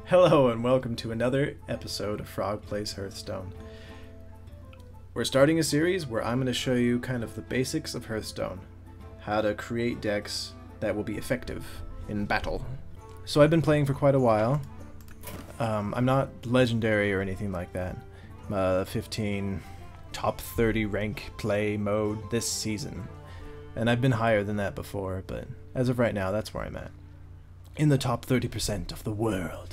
Hello and welcome to another episode of Frog Plays Hearthstone. We're starting a series where I'm going to show you kind of the basics of Hearthstone, how to create decks that will be effective in battle. So I've been playing for quite a while. I'm not legendary or anything like that. 15 top 30 rank play mode this season. And I've been higher than that before, but as of right now, that's where I'm at. In the top 30% of the world.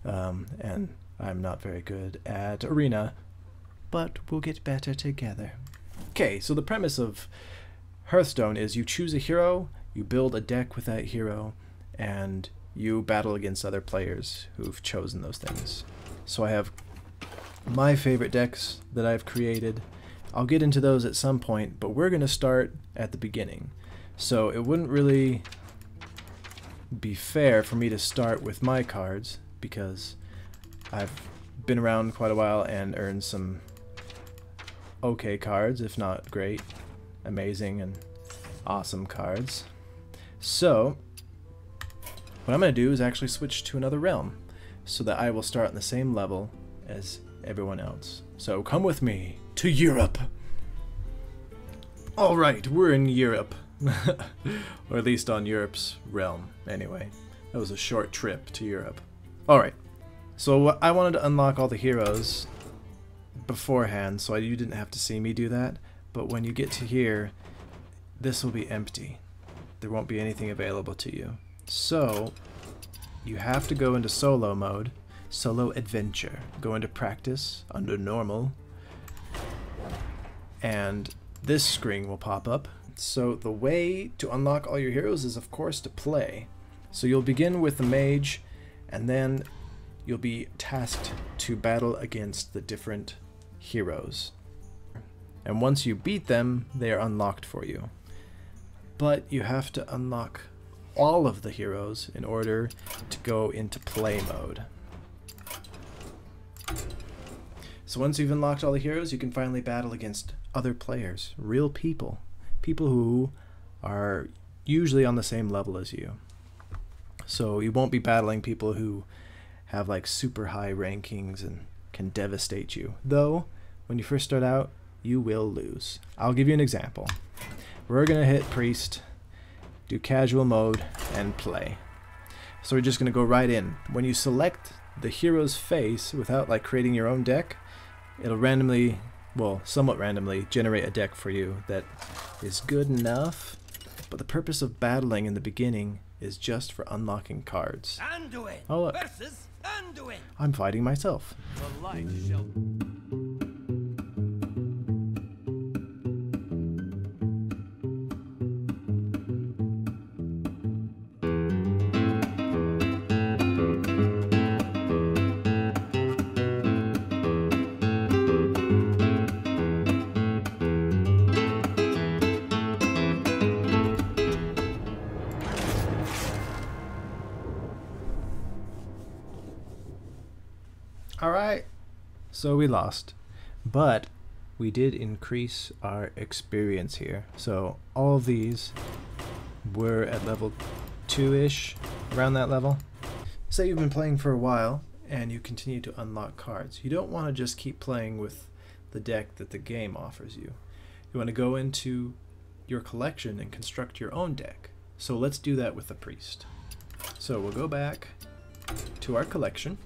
And I'm not very good at Arena, but we'll get better together. Okay, so the premise of Hearthstone is you choose a hero, you build a deck with that hero, and you battle against other players who've chosen those things. So I have my favorite decks that I've created. I'll get into those at some point, but we're going to start at the beginning. So it wouldn't really be fair for me to start with my cards, because I've been around quite a while and earned some okay cards, if not great, amazing, and awesome cards. So what I'm going to do is actually switch to another realm so that I will start on the same level as everyone else. So come with me to Europe. Alright, we're in Europe. Or at least on Europe's realm, anyway. That was a short trip to Europe. Alright, so I wanted to unlock all the heroes beforehand so you didn't have to see me do that, but when you get to here, this will be empty. There won't be anything available to you. So, you have to go into solo mode, solo adventure, go into practice, under normal, and this screen will pop up. So the way to unlock all your heroes is of course to play. So you'll begin with the mage, and then you'll be tasked to battle against the different heroes. And once you beat them, they are unlocked for you. But you have to unlock all of the heroes in order to go into play mode. So once you've unlocked all the heroes, you can finally battle against other players, real people. People who are usually on the same level as you. So you won't be battling people who have like super high rankings and can devastate you. Though, when you first start out, you will lose. I'll give you an example. We're going to hit Priest, do casual mode, and play. So we're just going to go right in. When you select the hero's face without like creating your own deck, it'll randomly, well, somewhat randomly, generate a deck for you that is good enough, but the purpose of battling in the beginning is just for unlocking cards. Anduin Oh, look. versus Anduin. I'm fighting myself. The light shall... Alright, so we lost, but we did increase our experience here. So all of these were at level 2-ish, around that level. Say you've been playing for a while and you continue to unlock cards. You don't want to just keep playing with the deck that the game offers you. You want to go into your collection and construct your own deck. So let's do that with the Priest. So we'll go back to our collection,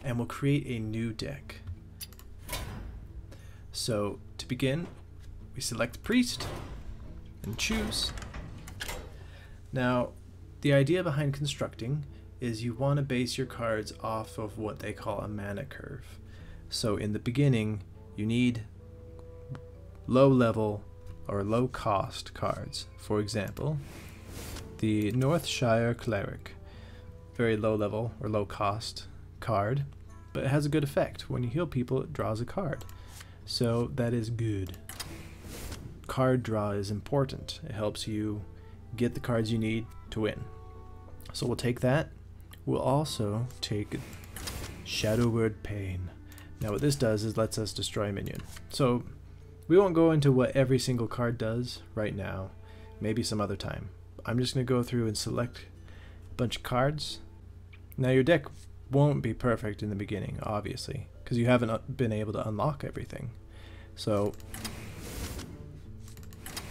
and we'll create a new deck. So to begin, we select Priest and choose. Now, the idea behind constructing is you want to base your cards off of what they call a mana curve. So in the beginning, you need low level or low cost cards. For example, the Northshire Cleric, very low level or low cost card, but it has a good effect. When you heal people, it draws a card. So that is good. Card draw is important. It helps you get the cards you need to win. So we'll take that. We'll also take Shadow Word Pain. Now what this does is lets us destroy a minion. So we won't go into what every single card does right now. Maybe some other time. I'm just going to go through and select a bunch of cards Now your deck won't be perfect in the beginning, obviously, because you haven't been able to unlock everything. So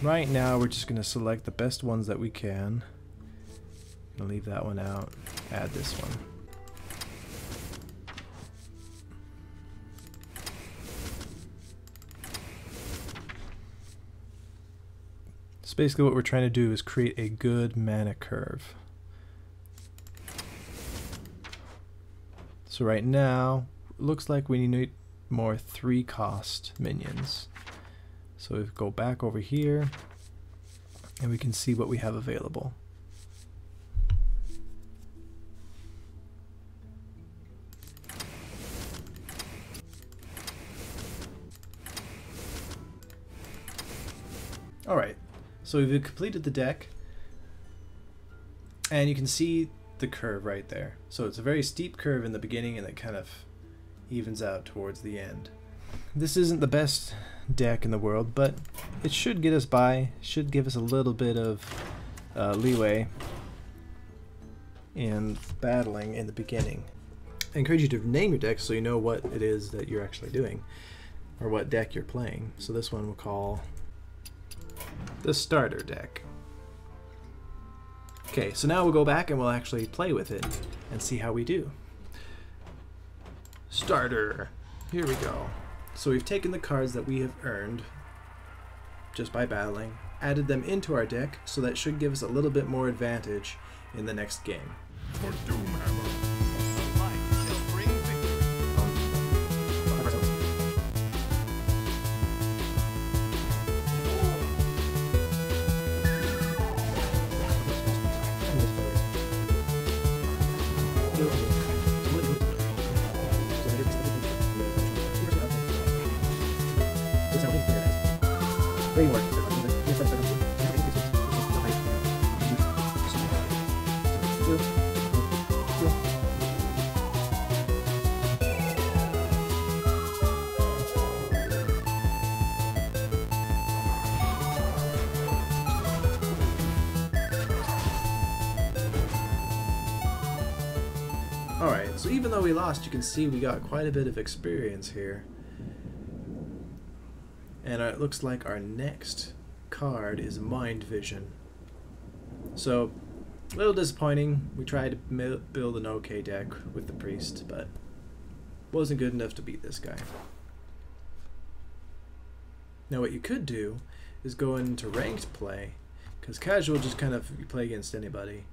right now we're just going to select the best ones that we can. I'm going to leave that one out, add this one. So basically what we're trying to do is create a good mana curve. So right now, it looks like we need more 3-cost minions. So we go back over here, and we can see what we have available. Alright, so we've completed the deck, and you can see the curve right there. So it's a very steep curve in the beginning and it kind of evens out towards the end. This isn't the best deck in the world, but it should get us by, should give us a little bit of leeway in battling in the beginning. I encourage you to name your deck so you know what it is that you're actually doing, or what deck you're playing. So this one we'll call the starter deck. Okay, so now we'll go back and we'll actually play with it and see how we do. Starter. Here we go. So we've taken the cards that we have earned just by battling, added them into our deck, so that should give us a little bit more advantage in the next game. For Doomhammer. Light shall bring victory. Alright, so even though we lost, you can see we got quite a bit of experience here. And it looks like our next card is Mind Vision. So, a little disappointing. We tried to build an okay deck with the Priest, but wasn't good enough to beat this guy. Now what you could do is go into ranked play, because casual just kind of, you play against anybody,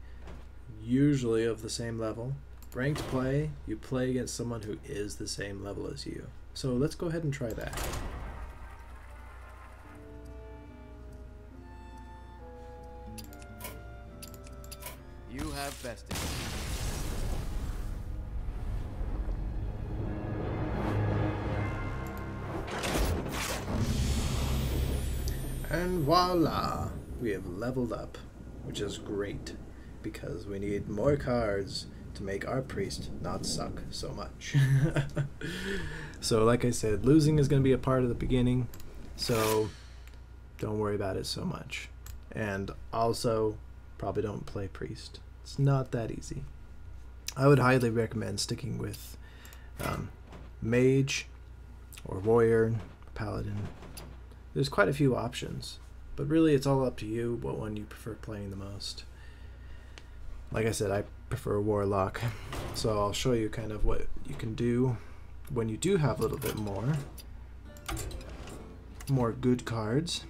usually of the same level. Ranked play, you play against someone who is the same level as you. So let's go ahead and try that. You have bested. And voila! We have leveled up, which is great, because we need more cards to make our priest not suck so much. So like I said, losing is going to be a part of the beginning, so don't worry about it so much. And also, probably don't play priest. It's not that easy. I would highly recommend sticking with mage or warrior, paladin. There's quite a few options, but really it's all up to you what one you prefer playing the most. Like I said, I prefer warlock, so I'll show you kind of what you can do when you do have a little bit more good cards.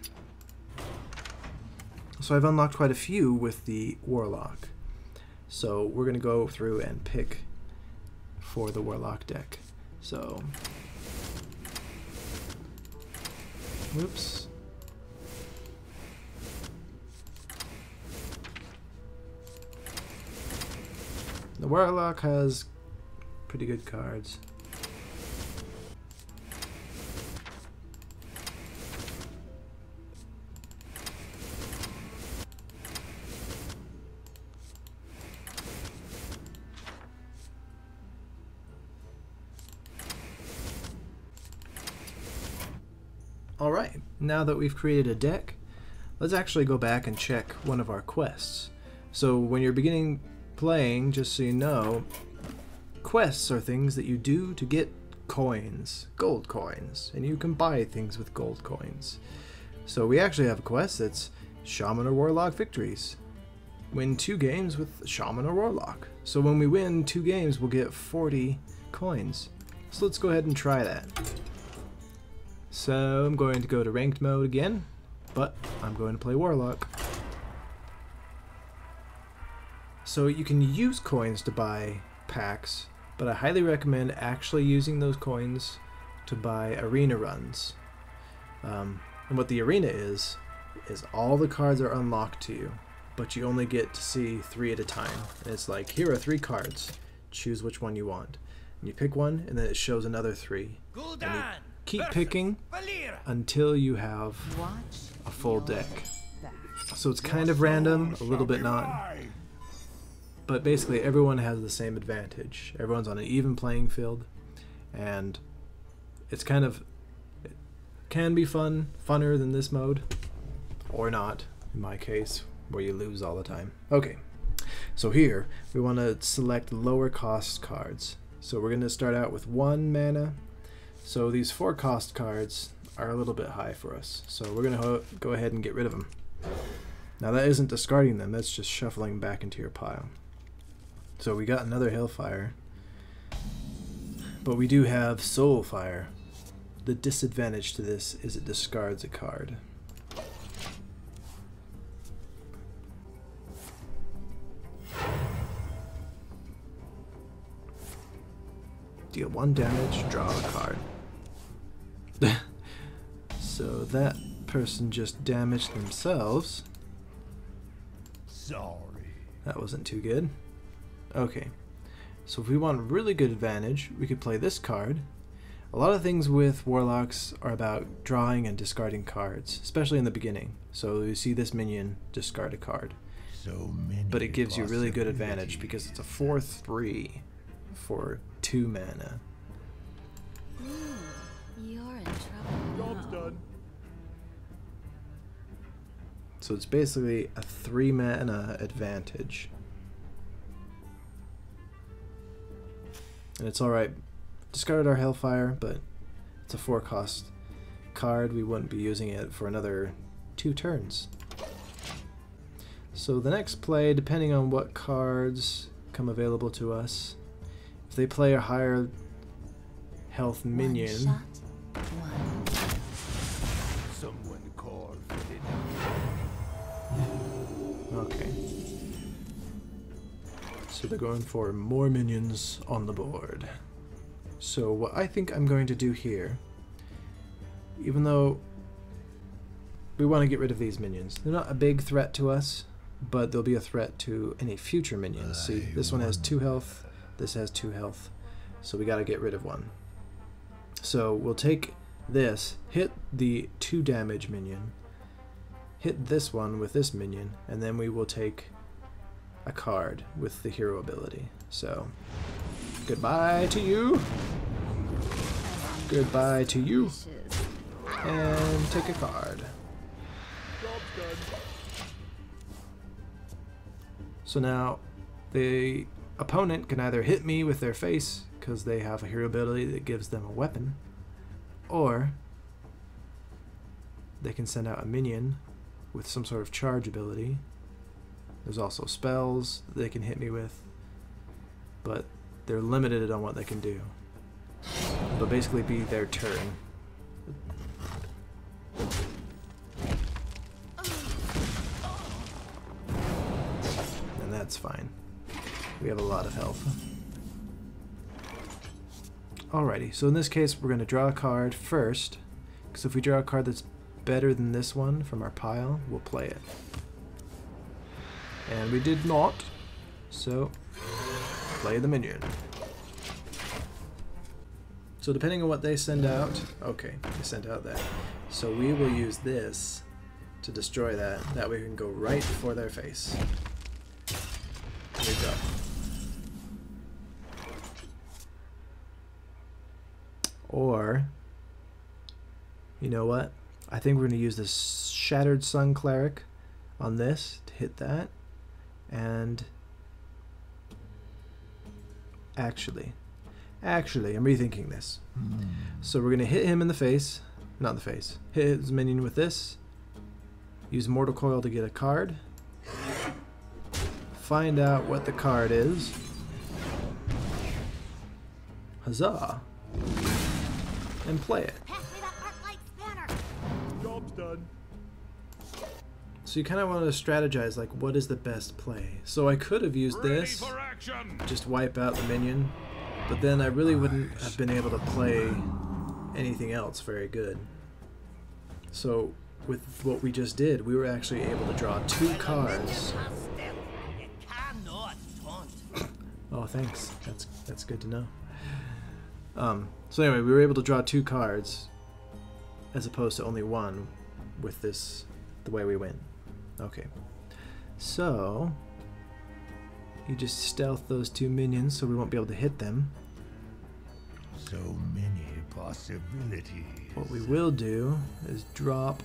So I've unlocked quite a few with the warlock, so we're gonna go through and pick for the warlock deck. So whoops. The warlock has pretty good cards. Alright, now that we've created a deck, let's actually go back and check one of our quests. So when you're beginning playing, just so you know, quests are things that you do to get coins, gold coins, and you can buy things with gold coins. So we actually have a quest that's Shaman or Warlock victories. Win 2 games with Shaman or Warlock. So when we win 2 games, we'll get 40 coins. So let's go ahead and try that. So I'm going to go to ranked mode again, but I'm going to play Warlock. So you can use coins to buy packs, but I highly recommend actually using those coins to buy arena runs. And what the arena is all the cards are unlocked to you, but you only get to see 3 at a time. And it's like, here are 3 cards, choose which one you want. And you pick one, and then it shows another 3. And you keep picking until you have a full deck. So it's kind of random, a little bit not. But basically everyone has the same advantage. Everyone's on an even playing field, and it's kind of, it can be funner than this mode, or not, in my case, where you lose all the time. Okay, so here we want to select lower cost cards. So we're going to start out with 1 mana. So these 4 cost cards are a little bit high for us, so we're going to go ahead and get rid of them. Now that isn't discarding them, that's just shuffling back into your pile. So we got another Hellfire, but we do have Soulfire. The disadvantage to this is it discards a card. Deal 1 damage, draw a card. So that person just damaged themselves. Sorry. That wasn't too good. Okay, so if we want really good advantage, we could play this card. A lot of things with Warlocks are about drawing and discarding cards, especially in the beginning. So you see this minion discard a card. So many, but it gives you really good advantage because it's a 4/3 for 2 mana. You're in trouble. Job's done. So it's basically a 3 mana advantage. And it's alright. Discarded our Hellfire, but it's a 4 cost card. We wouldn't be using it for another 2 turns. So the next play, depending on what cards come available to us, if they play a higher health minion, Someone called for it. okay. So they're going for more minions on the board. So what I think I'm going to do here, even though we want to get rid of these minions, they're not a big threat to us, but they'll be a threat to any future minions. See, this one has 2 health, this has 2 health, so we got to get rid of one. So we'll take this, hit the 2 damage minion, hit this one with this minion, and then we will take a card with the hero ability. So goodbye to you, goodbye to you, and take a card. Job's done. So now the opponent can either hit me with their face because they have a hero ability that gives them a weapon, or they can send out a minion with some sort of charge ability. There's also spells that they can hit me with, but they're limited on what they can do. It'll basically be their turn. And that's fine. We have a lot of health. Alrighty, so in this case we're going to draw a card first, because if we draw a card that's better than this one from our pile, we'll play it. And we did not, so play the minion. So depending on what they send out, okay, they sent out that. So we will use this to destroy that. That way we can go right before their face. There we go. Or, you know what? I think we're going to use this Shattered Sun Cleric on this to hit that. And Actually, I'm rethinking this. So we're gonna hit him in the face, not in the face. Hit his minion with this. Use Mortal Coil to get a card. Find out what the card is. Huzzah! And play it. Job's done. So you kind of want to strategize, like, what is the best play? So I could have used this, For action. just wipe out the minion, but then I really wouldn't have been able to play anything else very good. So with what we just did, we were actually able to draw 2 cards. Oh, thanks. That's good to know. So anyway, we were able to draw 2 cards as opposed to only 1 with this, the way we went. Okay. So you just stealth those 2 minions so we won't be able to hit them. So many possibilities. What we will do is drop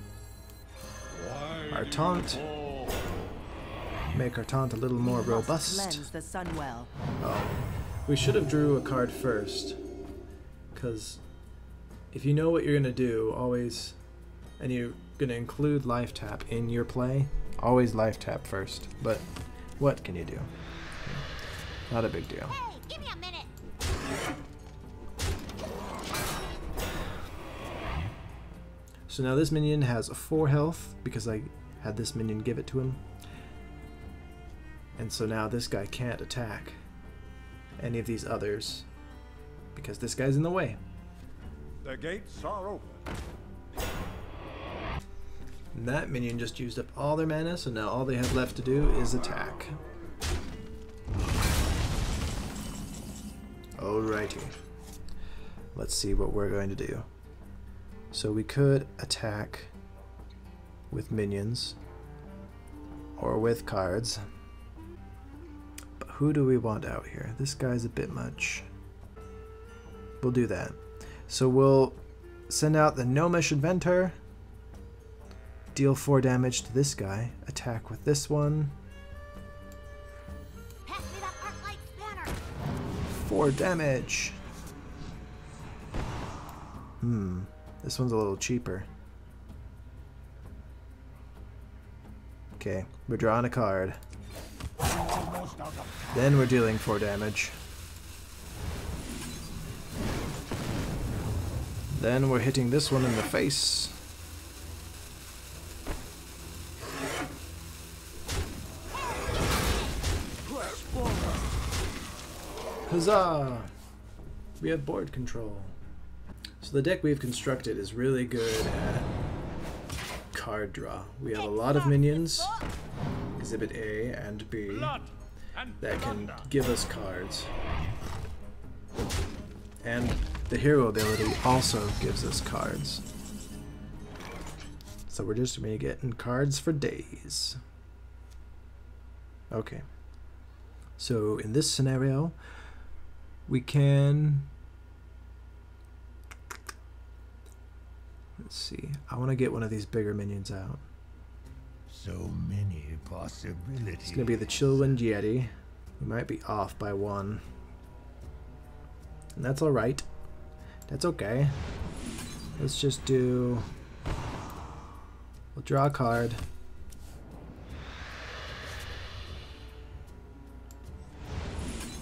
our taunt. Make our taunt a little more robust. Cleanse the sun well. Oh, we should have drew a card first, because if you know what you're gonna do, always, and you're gonna include life tap in your play, always life tap first. But what can you do? Not a big deal. Hey, give me a minute. So now this minion has a 4 health because I had this minion give it to him. And so now this guy can't attack any of these others because this guy's in the way. The gates are open. And that minion just used up all their mana, so now all they have left to do is attack. Alrighty. Let's see what we're going to do. So we could attack with minions or with cards. But who do we want out here? This guy's a bit much. We'll do that. So we'll send out the Gnomish Inventor. Deal 4 damage to this guy. Attack with this one. Pass me that Arclight's banner. 4 damage. This one's a little cheaper. Okay, we're drawing a card. Then we're dealing 4 damage. Then we're hitting this one in the face. Huzzah! We have board control. So the deck we've constructed is really good at card draw. We have a lot of minions, Exhibit A and B, Blood and that can thunder. give us cards. And the hero ability also gives us cards. So we're just going to be getting cards for days. Okay. So in this scenario, we can... Let's see. I want to get one of these bigger minions out. So many possibilities. It's going to be the Chillwind Yeti. We might be off by 1. And that's alright. That's okay. Let's just do... We'll draw a card.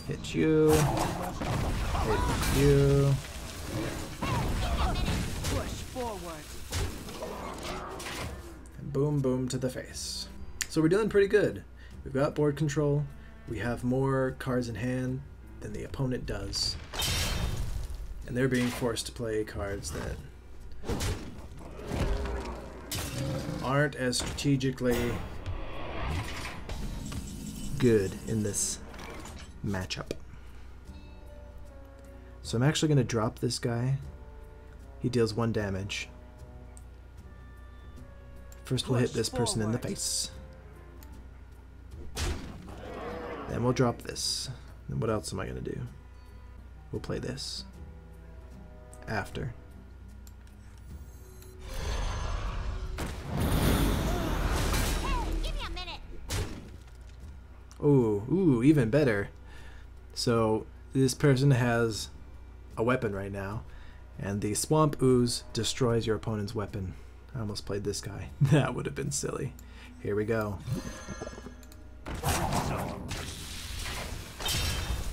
Hit you. Hit you. Push forward. And boom, boom to the face. So we're doing pretty good. We've got board control. We have more cards in hand than the opponent does. And they're being forced to play cards that aren't as strategically good in this matchup. So I'm actually going to drop this guy. He deals 1 damage. First we'll hit this person in the face. Then we'll drop this. And what else am I going to do? We'll play this after. Hey, give me a minute. Ooh, even better. So this person has a weapon right now, and the Swamp Ooze destroys your opponent's weapon. I almost played this guy. That would have been silly. Here we go.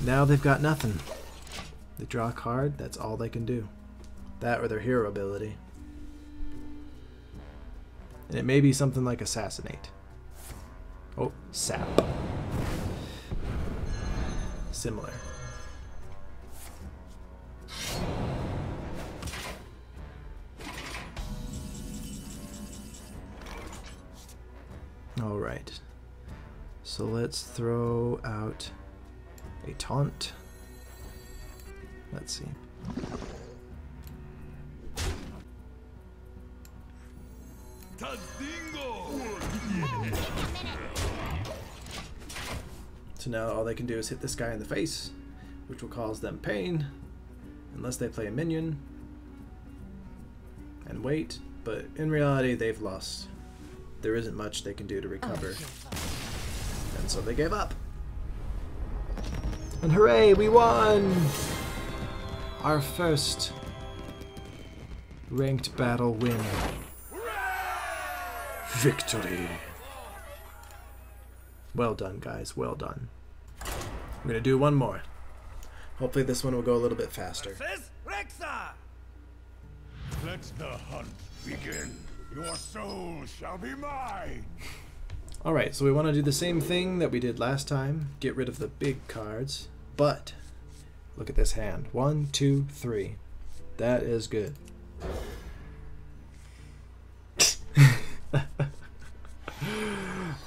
Now they've got nothing. They draw a card, that's all they can do. That or their hero ability. And it may be something like Assassinate. Oh, Sap. Similar. Alright. So let's throw out a taunt. Let's see. So now all they can do is hit this guy in the face, which will cause them pain, unless they play a minion and wait, but in reality they've lost. There isn't much they can do to recover, and so they gave up. And hooray, we won! Our first ranked battle win. Victory! Well done, guys, well done. I'm gonna do one more. Hopefully this one will go a little bit faster. Let the hunt begin. Your soul shall be mine. Alright, so we want to do the same thing that we did last time. Get rid of the big cards. But, look at this hand. 1, 2, 3. That is good.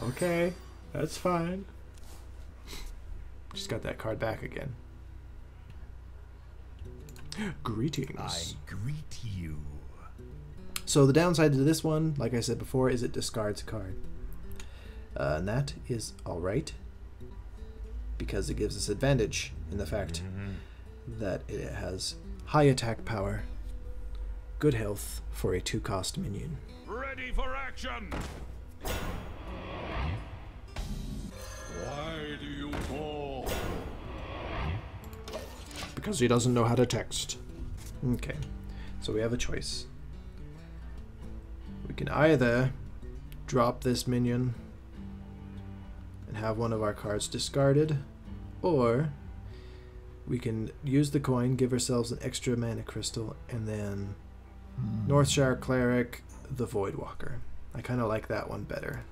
Okay, that's fine. Just got that card back again. Greetings. I greet you. So the downside to this one, like I said before, is it discards a card. And that is alright, because it gives us advantage in the fact that it has high attack power, good health for a 2-cost minion. Ready for action! Why do you call? Because he doesn't know how to text. Okay, so we have a choice. We can either drop this minion and have one of our cards discarded, or we can use the coin, give ourselves an extra mana crystal, and then Northshire Cleric, the Voidwalker. I kind of like that one better.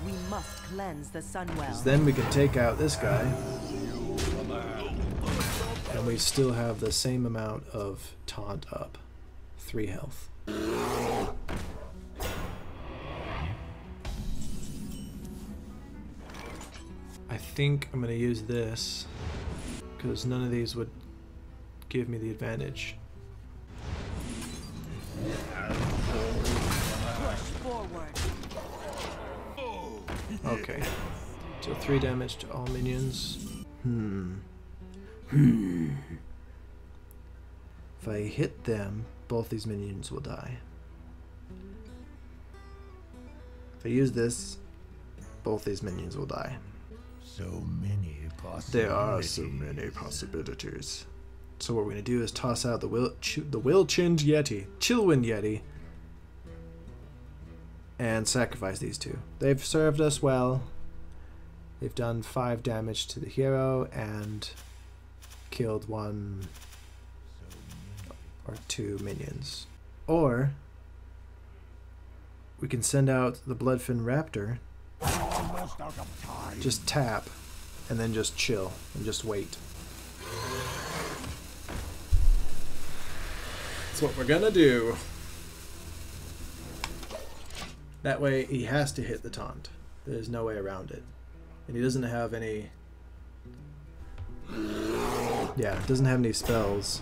We must cleanse the Sunwell. 'Cause then we can take out this guy, and we still have the same amount of taunt up. 3 health. I think I'm going to use this because none of these would give me the advantage. Push forward. Okay. So 3 damage to all minions. If I hit them, both these minions will die. If I use this, both these minions will die. So many possibilities. There are so many possibilities. So what we're going to do is toss out the Will-Chinned Yeti, Chillwind Yeti, and sacrifice these two. They've served us well. They've done 5 damage to the hero and killed 1 or 2 minions. Or we can send out the Bloodfin Raptor, Almost out of time. just tap, and then just chill and just wait. That's what we're gonna do. That way he has to hit the taunt. There's no way around it. And he doesn't have any... Yeah, doesn't have any spells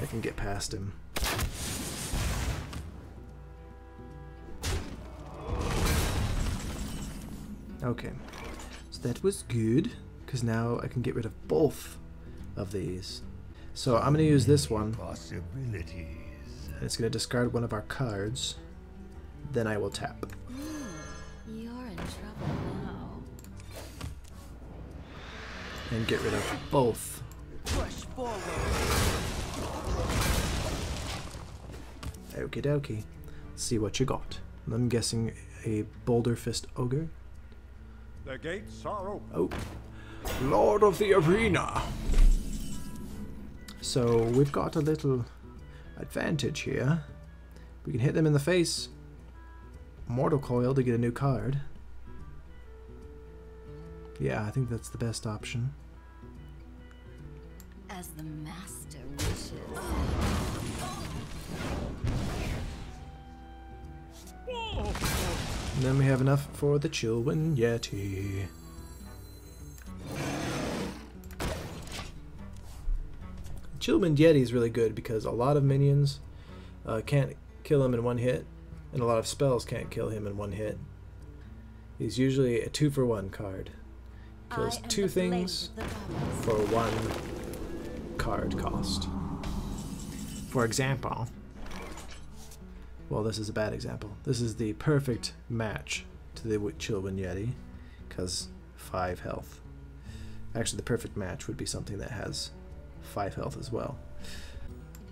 that can get past him. Okay, so that was good, because now I can get rid of both of these. So I'm going to use this one, Possibilities. and it's going to discard one of our cards. Then I will tap. You're in trouble now. and get rid of both. Push forward. Okie dokie. See what you got. I'm guessing a Boulder Fist Ogre. The gates are open. Oh. Lord of the Arena! So we've got a little advantage here. We can hit them in the face. Mortal Coil to get a new card. Yeah, I think that's the best option. As the master wishes. And then we have enough for the Chillwind Yeti. Chillwind Yeti is really good because a lot of minions can't kill him in one hit, and a lot of spells can't kill him in one hit. He's usually a 2-for-1 card. Kills 2 things for 1 card cost. For example, well, this is a bad example. This is the perfect match to the Chillwind Yeti, because 5 health. Actually, the perfect match would be something that has 5 health as well.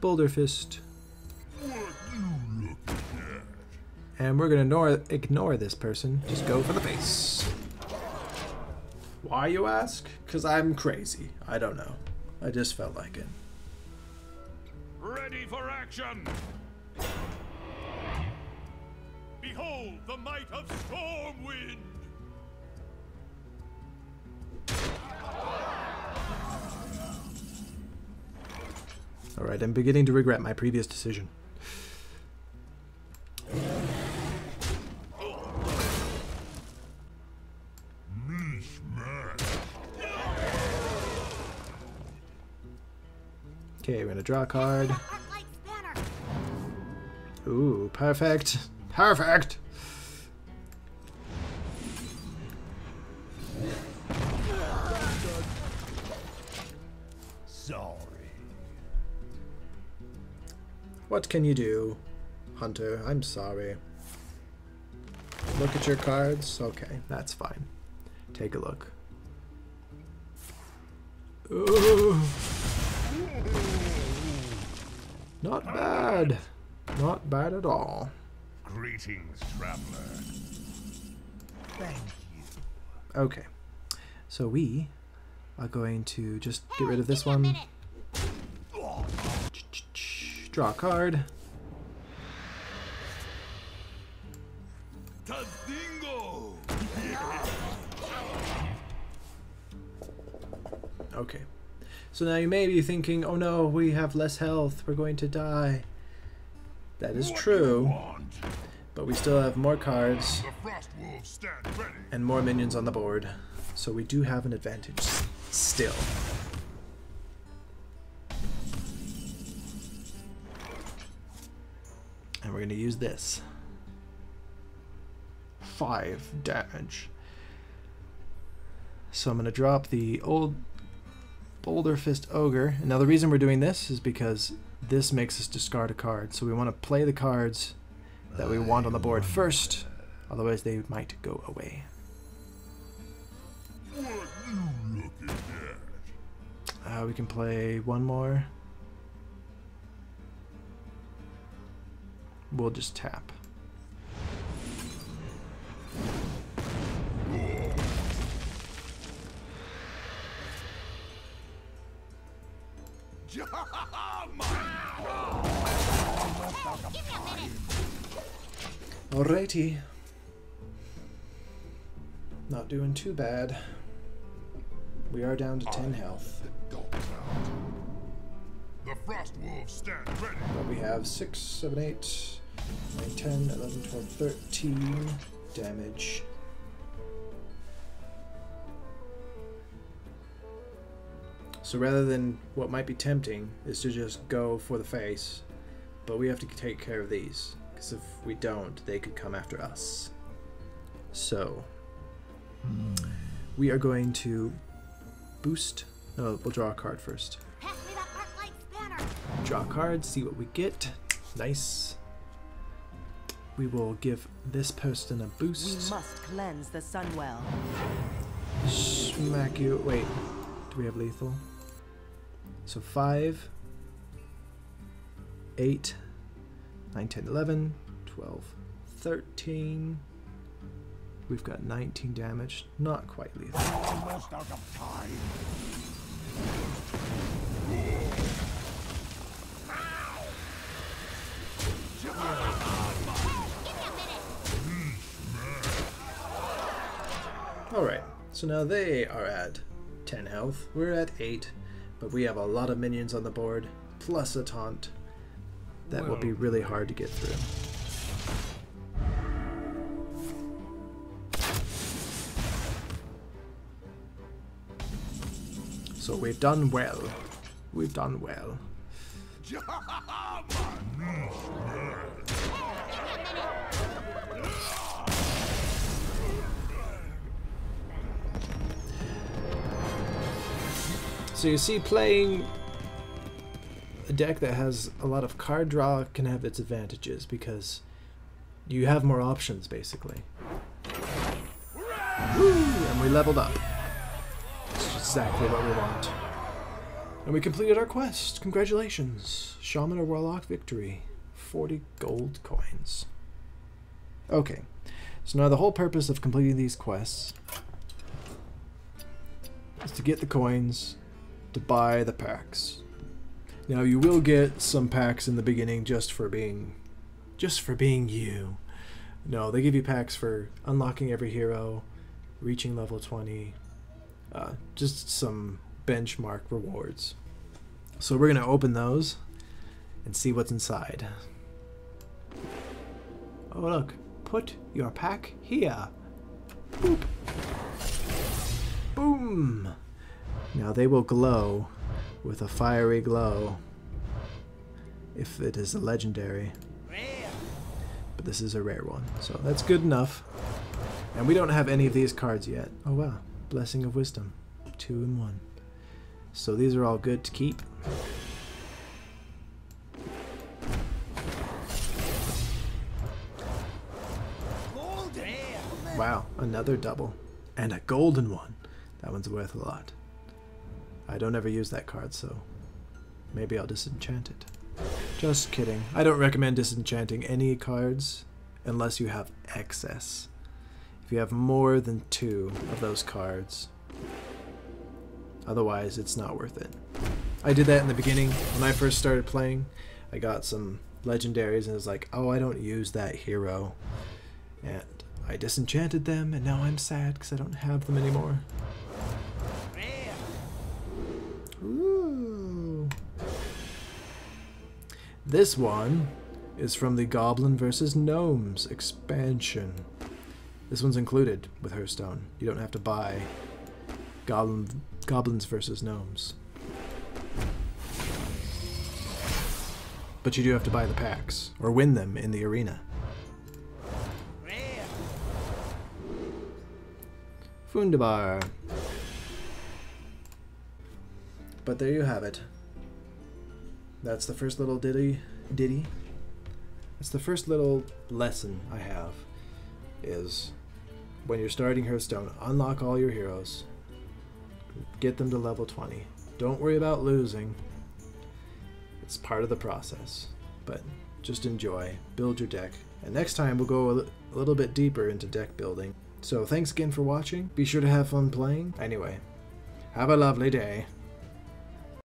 Boulder Fist. And we're gonna ignore this person. Just go for the face. Why, you ask? Because I'm crazy. I don't know. I just felt like it. Ready for action! Behold the might of Stormwind! Alright, I'm beginning to regret my previous decision. Okay, we're gonna draw a card. Arclight's banner. Ooh, perfect. Perfect! Sorry. What can you do, Hunter? I'm sorry. Look at your cards? Okay, that's fine. Take a look. Ooh. Not bad. Not bad at all. Greetings, traveler. Thank you. Okay, so we are going to just get rid of this Give me a one. minute. Draw a card. Tazingo! Okay. So now you may be thinking, oh no, we have less health, we're going to die. That is true, but we still have more cards The frost wolves stand ready. and more minions on the board, so we do have an advantage still. And we're going to use this. 5 damage. So I'm going to drop the old Boulder Fist Ogre. And now the reason we're doing this is because this makes us discard a card. So we want to play the cards that we want on the board first, otherwise they might go away. What you looking at? We can play one more. We'll just tap. Give me a minute. Alrighty. Not doing too bad. We are down to 10 health. The frost wolves stand ready. But we have 6, 7, 8, 9, 10, 11, 12, 13 damage. So rather than what might be tempting is to just go for the face, but we have to take care of these, because if we don't, they could come after us. So we are going to boost. Oh, we'll draw a card first. Pass me that Arclight's banner. Draw a card, see what we get. Nice. We will give this person a We boost. must cleanse the Sunwell. Smack you. Wait. Do we have lethal? So 5, 8, 9, 10, 11, 12, 13. We've got 19 damage. Not quite lethal. Almost out of time. Alright, so now they are at 10 health. We're at 8, but we have a lot of minions on the board, plus a taunt. That will be really hard to get through. So we've done well. We've done well. So you see, playing a deck that has a lot of card draw can have its advantages because you have more options, basically. Woo! And we leveled up. That's exactly what we want. And we completed our quest. Congratulations. Shaman or Warlock victory. 40 gold coins. Okay. So now the whole purpose of completing these quests is to get the coins to buy the packs. Now you will get some packs in the beginning just for being you. No, they give you packs for unlocking every hero, reaching level 20, just some benchmark rewards. So we're gonna open those and see what's inside. Oh look, put your pack here. Boop. Boom. Now they will glow with a fiery glow if it is a legendary. But this is a rare one, so that's good enough. And we don't have any of these cards yet. Oh wow, Blessing of Wisdom, 2 in 1. So these are all good to keep. Wow, another double. And a golden one. That one's worth a lot. I don't ever use that card, so maybe I'll disenchant it. Just kidding. I don't recommend disenchanting any cards unless you have excess. If you have more than 2 of those cards, otherwise it's not worth it. I did that in the beginning when I first started playing. I got some legendaries and it was like, oh, I don't use that hero. And I disenchanted them and now I'm sad because I don't have them anymore. Ooh. This one is from the Goblin vs. Gnomes expansion. This one's included with Hearthstone. You don't have to buy Goblins vs. Gnomes. But you do have to buy the packs, or win them in the arena. Fundabar. But there you have it. That's the first little ditty. That's the first little lesson I have, is when you're starting Hearthstone, unlock all your heroes. Get them to level 20. Don't worry about losing. It's part of the process. But just enjoy, build your deck. And next time we'll go a little bit deeper into deck building. So thanks again for watching. Be sure to have fun playing. Anyway, have a lovely day.